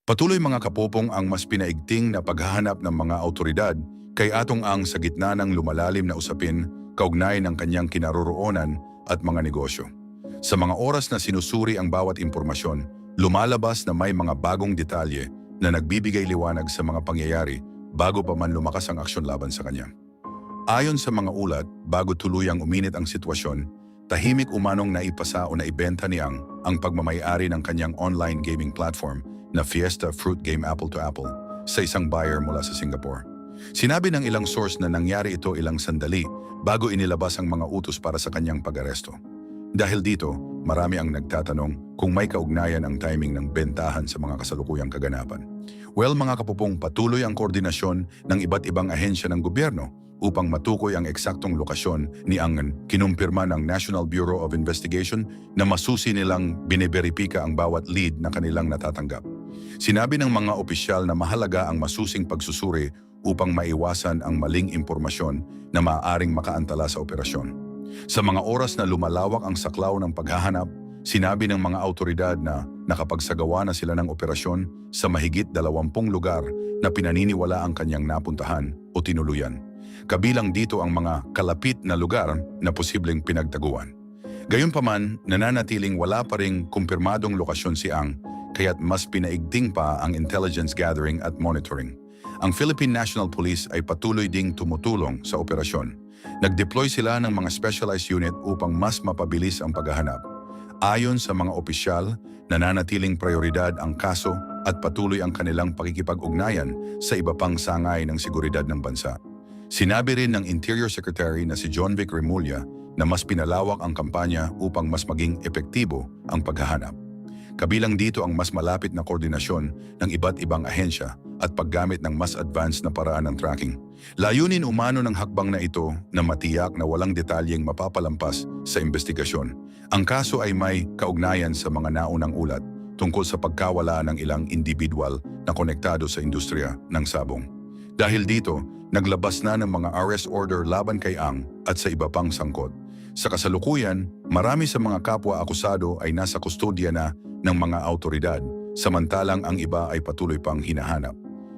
Patuloy mga kapupong ang mas pinaigting na paghahanap ng mga awtoridad kay atong ang sa gitna ng lumalalim na usapin kaugnay ng kanyang kinaroroonan at mga negosyo. Sa mga oras na sinusuri ang bawat impormasyon, lumalabas na may mga bagong detalye na nagbibigay liwanag sa mga pangyayari bago pa man lumakas ang aksyon laban sa kanya. Ayon sa mga ulat, bago tuluyang uminit ang sitwasyon, tahimik umanong naipasa o naibenta ni ang pagmamayari ng kanyang online gaming platform na Fiesta Fruit Game Apple to Apple sa isang buyer mula sa Singapore. Sinabi ng ilang source na nangyari ito ilang sandali bago inilabas ang mga utos para sa kanyang pag-aresto. Dahil dito, marami ang nagtatanong kung may kaugnayan ang timing ng bentahan sa mga kasalukuyang kaganapan. Well mga kapupong, patuloy ang koordinasyon ng iba't ibang ahensya ng gobyerno upang matukoy ang eksaktong lokasyon ni Angan, kinumpirma ng National Bureau of Investigation na masusi nilang biniberipika ang bawat lead na kanilang natatanggap. Sinabi ng mga opisyal na mahalaga ang masusing pagsusuri upang maiwasan ang maling impormasyon na maaaring makaantala sa operasyon. Sa mga oras na lumalawak ang saklaw ng paghahanap, sinabi ng mga awtoridad na nakapagsagawa na sila ng operasyon sa mahigit 20 lugar na pinaniniwala ang kanyang napuntahan o tinuluyan. Kabilang dito ang mga kalapit na lugar na posibleng pinagtaguan. Gayunpaman, nananatiling wala pa ring kumpirmadong lokasyon si Ang, kaya't mas pinaigting pa ang intelligence gathering at monitoring. Ang Philippine National Police ay patuloy ding tumutulong sa operasyon. Nag-deploy sila ng mga specialized unit upang mas mapabilis ang paghahanap. Ayon sa mga opisyal, nananatiling prioridad ang kaso at patuloy ang kanilang pakikipag-ugnayan sa iba pang sangay ng seguridad ng bansa. Sinabi rin ng Interior Secretary na si John Vic Remulla na mas pinalawak ang kampanya upang mas maging epektibo ang paghahanap. Kabilang dito ang mas malapit na koordinasyon ng iba't ibang ahensya at paggamit ng mas advanced na paraan ng tracking. Layunin umano ng hakbang na ito na matiyak na walang detalyeng mapapalampas sa investigasyon. Ang kaso ay may kaugnayan sa mga naunang ulat tungkol sa pagkawala ng ilang individual na konektado sa industriya ng sabong. Dahil dito, naglabas na ng mga arrest order laban kay Ang at sa iba pang sangkot. Sa kasalukuyan, marami sa mga kapwa akusado ay nasa kustodya na ng mga awtoridad, samantalang ang iba ay patuloy pang hinahanap.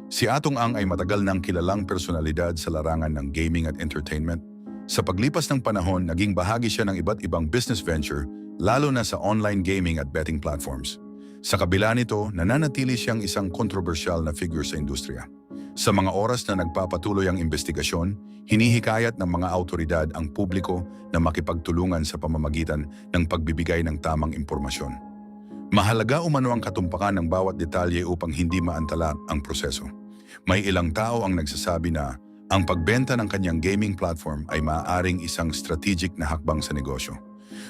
Si Atong Ang ay matagal nang kilalang personalidad sa larangan ng gaming at entertainment. Sa paglipas ng panahon, naging bahagi siya ng iba't ibang business venture, lalo na sa online gaming at betting platforms. Sa kabila nito, nananatili siyang isang kontrobersyal na figure sa industriya. Sa mga oras na nagpapatuloy ang investigasyon, hinihikayat ng mga awtoridad ang publiko na makipagtulungan sa pamamagitan ng pagbibigay ng tamang impormasyon. Mahalaga umano ang katumpakan ng bawat detalye upang hindi maantala ang proseso. May ilang tao ang nagsasabi na ang pagbenta ng kanyang gaming platform ay maaaring isang strategic na hakbang sa negosyo.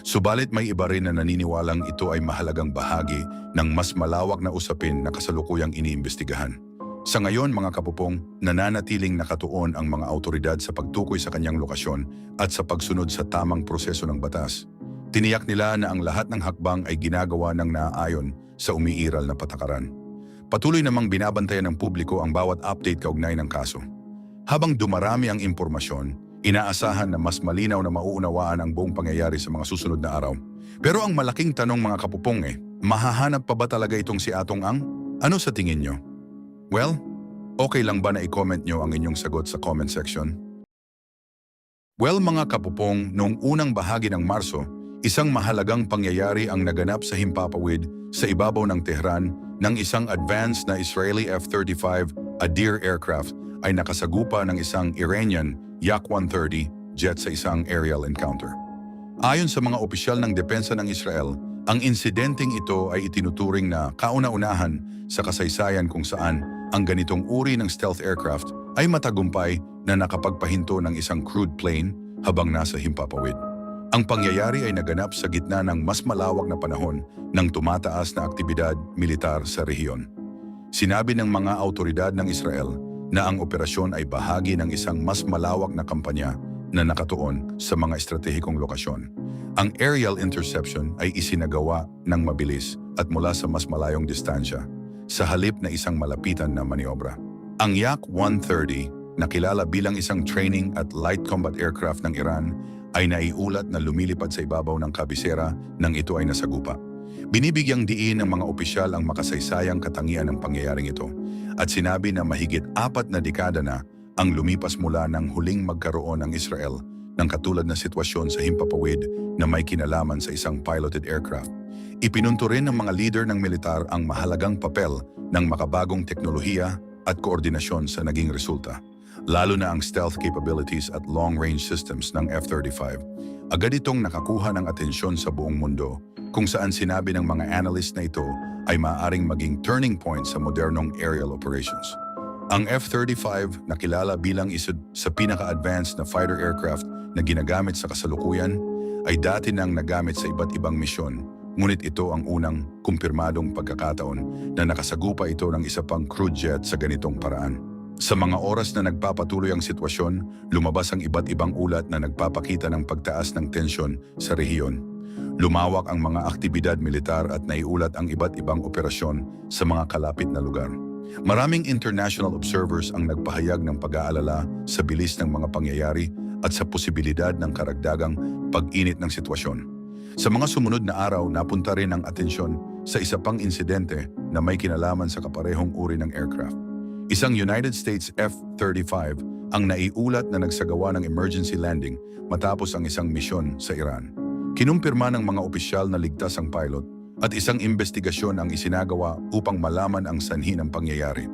Subalit may iba rin na naniniwalang ito ay mahalagang bahagi ng mas malawak na usapin na kasalukuyang iniimbestigahan. Sa ngayon mga kapupong, nananatiling nakatuon ang mga awtoridad sa pagtukoy sa kanyang lokasyon at sa pagsunod sa tamang proseso ng batas. Tiniyak nila na ang lahat ng hakbang ay ginagawa ng naaayon sa umiiral na patakaran. Patuloy namang binabantayan ng publiko ang bawat update kaugnay ng kaso. Habang dumarami ang impormasyon, inaasahan na mas malinaw na mauunawaan ang buong pangyayari sa mga susunod na araw. Pero ang malaking tanong mga kapupong mahahanap pa ba talaga itong si Atong Ang? Ano sa tingin nyo? Well, okay lang ba na i-comment nyo ang inyong sagot sa comment section? Well mga kapupong, noong unang bahagi ng Marso, isang mahalagang pangyayari ang naganap sa himpapawid sa ibabaw ng Tehran nang isang advanced na Israeli F-35 Adir aircraft ay nakasagupa ng isang Iranian Yak-130 jet sa isang aerial encounter. Ayon sa mga opisyal ng depensa ng Israel, ang insidenteng ito ay itinuturing na kauna-unahan sa kasaysayan kung saan ang ganitong uri ng stealth aircraft ay matagumpay na nakapagpahinto ng isang crewed plane habang nasa himpapawid. Ang pangyayari ay naganap sa gitna ng mas malawak na panahon ng tumataas na aktibidad militar sa rehiyon. Sinabi ng mga awtoridad ng Israel na ang operasyon ay bahagi ng isang mas malawak na kampanya na nakatuon sa mga estratehikong lokasyon. Ang aerial interception ay isinagawa ng mabilis at mula sa mas malayong distansya, sa halip na isang malapitan na maniobra. Ang Yak-130, na kilala bilang isang training at light combat aircraft ng Iran, ay naiulat na lumilipad sa ibabaw ng kabisera nang ito ay nasagupa. Binibigyang diin ng mga opisyal ang makasaysayang katangian ng pangyayaring ito at sinabi na mahigit 4 na dekada na ang lumipas mula nang huling magkaroon ng Israel ng katulad na sitwasyon sa himpapawid na may kinalaman sa isang piloted aircraft. Ipinunto rin ng mga leader ng militar ang mahalagang papel ng makabagong teknolohiya at koordinasyon sa naging resulta, lalo na ang stealth capabilities at long-range systems ng F-35. Agad itong nakakuha ng atensyon sa buong mundo, kung saan sinabi ng mga analyst na ito ay maaaring maging turning point sa modernong aerial operations. Ang F-35 na kilala bilang isa sa pinaka-advanced na fighter aircraft na ginagamit sa kasalukuyan ay dati nang nagamit sa iba't ibang misyon, ngunit ito ang unang kumpirmadong pagkakataon na nakasagupa ito ng isa pang crew jet sa ganitong paraan. Sa mga oras na nagpapatuloy ang sitwasyon, lumabas ang iba't ibang ulat na nagpapakita ng pagtaas ng tensyon sa rehiyon. Lumawak ang mga aktibidad militar at naiulat ang iba't ibang operasyon sa mga kalapit na lugar. Maraming international observers ang nagpahayag ng pag-aalala sa bilis ng mga pangyayari at sa posibilidad ng karagdagang pag-init ng sitwasyon. Sa mga sumunod na araw, napunta rin ang atensyon sa isa pang insidente na may kinalaman sa kaparehong uri ng aircraft. Isang United States F-35 ang naiulat na nagsagawa ng emergency landing matapos ang isang misyon sa Iran. Kinumpirma ng mga opisyal na ligtas ang pilot at isang investigasyon ang isinagawa upang malaman ang sanhi ng pangyayari.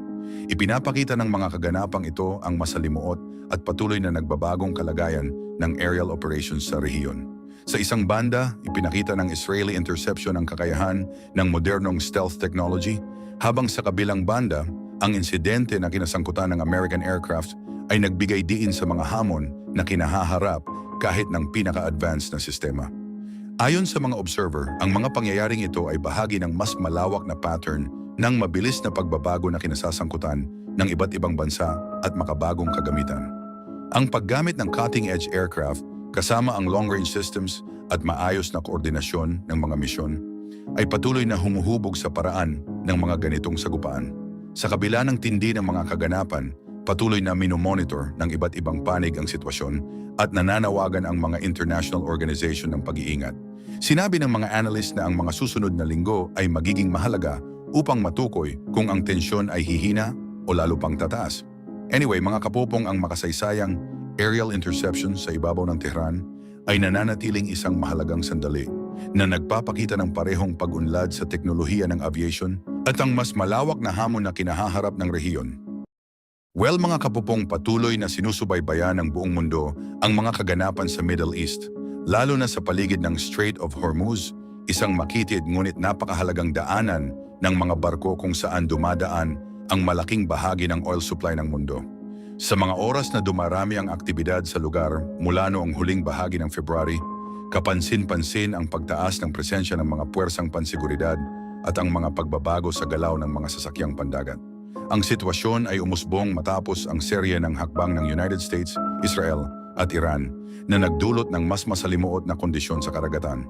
Ipinapakita ng mga kaganapang ito ang masalimuot at patuloy na nagbabagong kalagayan ng aerial operations sa rehiyon. Sa isang banda, ipinakita ng Israeli interception ang kakayahan ng modernong stealth technology, habang sa kabilang banda, ang insidente na kinasangkutan ng American aircraft ay nagbigay diin sa mga hamon na kinahaharap kahit ng pinaka-advanced na sistema. Ayon sa mga observer, ang mga pangyayaring ito ay bahagi ng mas malawak na pattern ng mabilis na pagbabago na kinasasangkutan ng iba't ibang bansa at makabagong kagamitan. Ang paggamit ng cutting-edge aircraft kasama ang long-range systems at maayos na koordinasyon ng mga misyon ay patuloy na humuhubog sa paraan ng mga ganitong sagupaan. Sa kabila ng tindi ng mga kaganapan, patuloy na minomonitor ng iba't ibang panig ang sitwasyon at nananawagan ang mga international organization ng pag-iingat. Sinabi ng mga analyst na ang mga susunod na linggo ay magiging mahalaga upang matukoy kung ang tensyon ay hihina o lalo pang tataas. Anyway, mga kapupong, ang makasaysayang aerial interception sa ibabaw ng Tehran ay nananatiling isang mahalagang sandali na nagpapakita ng parehong pag-unlad sa teknolohiya ng aviation at ang mas malawak na hamon na kinahaharap ng rehiyon. Well, mga kapupong, patuloy na sinusubaybayan ng buong mundo ang mga kaganapan sa Middle East, lalo na sa paligid ng Strait of Hormuz, isang makitid ngunit napakahalagang daanan ng mga barko kung saan dumadaan ang malaking bahagi ng oil supply ng mundo. Sa mga oras na dumarami ang aktibidad sa lugar mula noong huling bahagi ng February, kapansin-pansin ang pagtaas ng presensya ng mga puwersang pansiguridad at ang mga pagbabago sa galaw ng mga sasakyang pandagat. Ang sitwasyon ay umusbong matapos ang serye ng hakbang ng United States, Israel at Iran na nagdulot ng mas masalimuot na kondisyon sa karagatan.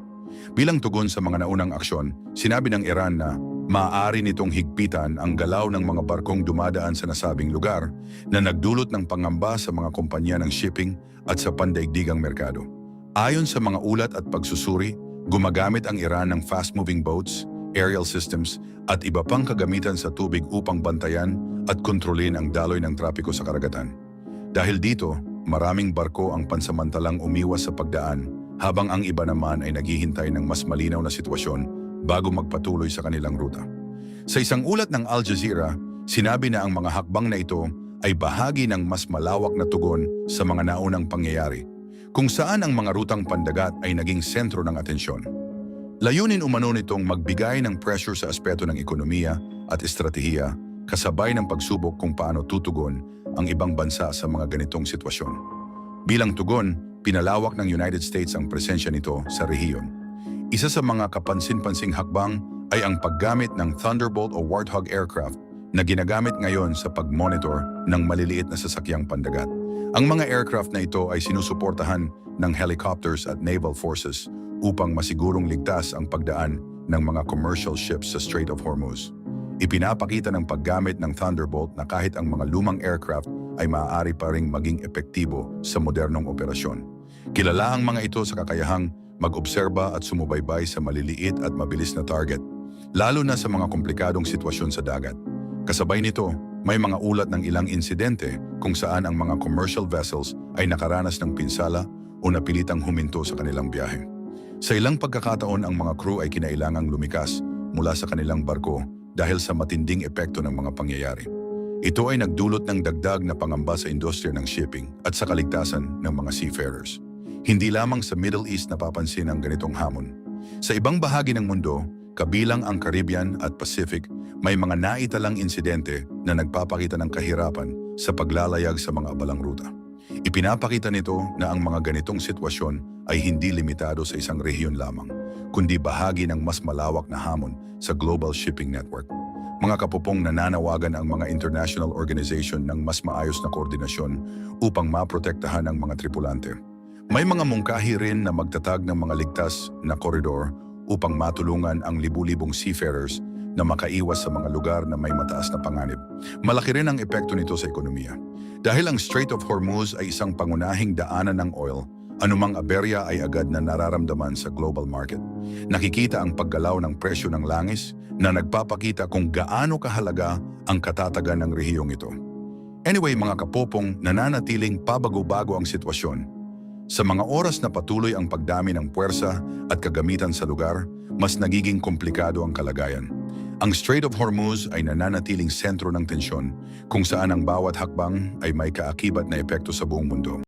Bilang tugon sa mga naunang aksyon, sinabi ng Iran na maaari nitong higpitan ang galaw ng mga barkong dumadaan sa nasabing lugar na nagdulot ng pangamba sa mga kumpanya ng shipping at sa pandaigdigang merkado. Ayon sa mga ulat at pagsusuri, gumagamit ang Iran ng fast-moving boats, aerial systems at iba pang kagamitan sa tubig upang bantayan at kontrolin ang daloy ng trapiko sa karagatan. Dahil dito, maraming barko ang pansamantalang umiwas sa pagdaan habang ang iba naman ay naghihintay ng mas malinaw na sitwasyon bago magpatuloy sa kanilang ruta. Sa isang ulat ng Al Jazeera, sinabi na ang mga hakbang na ito ay bahagi ng mas malawak na tugon sa mga naunang pangyayari, kung saan ang mga rutang pandagat ay naging sentro ng atensyon. Layunin umano nitong magbigay ng pressure sa aspeto ng ekonomiya at estratehiya, kasabay ng pagsubok kung paano tutugon ang ibang bansa sa mga ganitong sitwasyon. Bilang tugon, pinalawak ng United States ang presensya nito sa rehiyon. Isa sa mga kapansin-pansing hakbang ay ang paggamit ng Thunderbolt o Warthog aircraft na ginagamit ngayon sa pag-monitor ng maliliit na sasakyang pandagat. Ang mga aircraft na ito ay sinusuportahan ng helicopters at naval forces upang masigurong ligtas ang pagdaan ng mga commercial ships sa Strait of Hormuz. Ipinapakita ng paggamit ng Thunderbolt na kahit ang mga lumang aircraft ay maaari pa ring maging epektibo sa modernong operasyon. Kilala ang mga ito sa kakayahang mag-obserba at sumubaybay sa maliliit at mabilis na target, lalo na sa mga komplikadong sitwasyon sa dagat. Kasabay nito, may mga ulat ng ilang insidente kung saan ang mga commercial vessels ay nakaranas ng pinsala o napilitang huminto sa kanilang biyahe. Sa ilang pagkakataon, ang mga crew ay kinailangang lumikas mula sa kanilang barko dahil sa matinding epekto ng mga pangyayari. Ito ay nagdulot ng dagdag na pangamba sa industriya ng shipping at sa kaligtasan ng mga seafarers. Hindi lamang sa Middle East napapansin ang ganitong hamon. Sa ibang bahagi ng mundo, kabilang ang Caribbean at Pacific, may mga naitalang insidente na nagpapakita ng kahirapan sa paglalayag sa mga abalang ruta. Ipinapakita nito na ang mga ganitong sitwasyon ay hindi limitado sa isang rehiyon lamang, kundi bahagi ng mas malawak na hamon sa global shipping network. Mga kapupong, nananawagan ang mga international organization ng mas maayos na koordinasyon upang maprotektahan ang mga tripulante. May mga mungkahi rin na magtatag ng mga ligtas na koridor upang matulungan ang libu-libong seafarers na makaiwas sa mga lugar na may mataas na panganib. Malaki rin ang epekto nito sa ekonomiya. Dahil ang Strait of Hormuz ay isang pangunahing daanan ng oil, anumang aberya ay agad na nararamdaman sa global market. Nakikita ang paggalaw ng presyo ng langis na nagpapakita kung gaano kahalaga ang katatagan ng rehiyong ito. Anyway, mga kapopong, nananatiling pabago-bago ang sitwasyon. Sa mga oras na patuloy ang pagdami ng puwersa at kagamitan sa lugar, mas nagiging komplikado ang kalagayan. Ang Strait of Hormuz ay nananatiling sentro ng tensyon kung saan ang bawat hakbang ay may kaakibat na epekto sa buong mundo.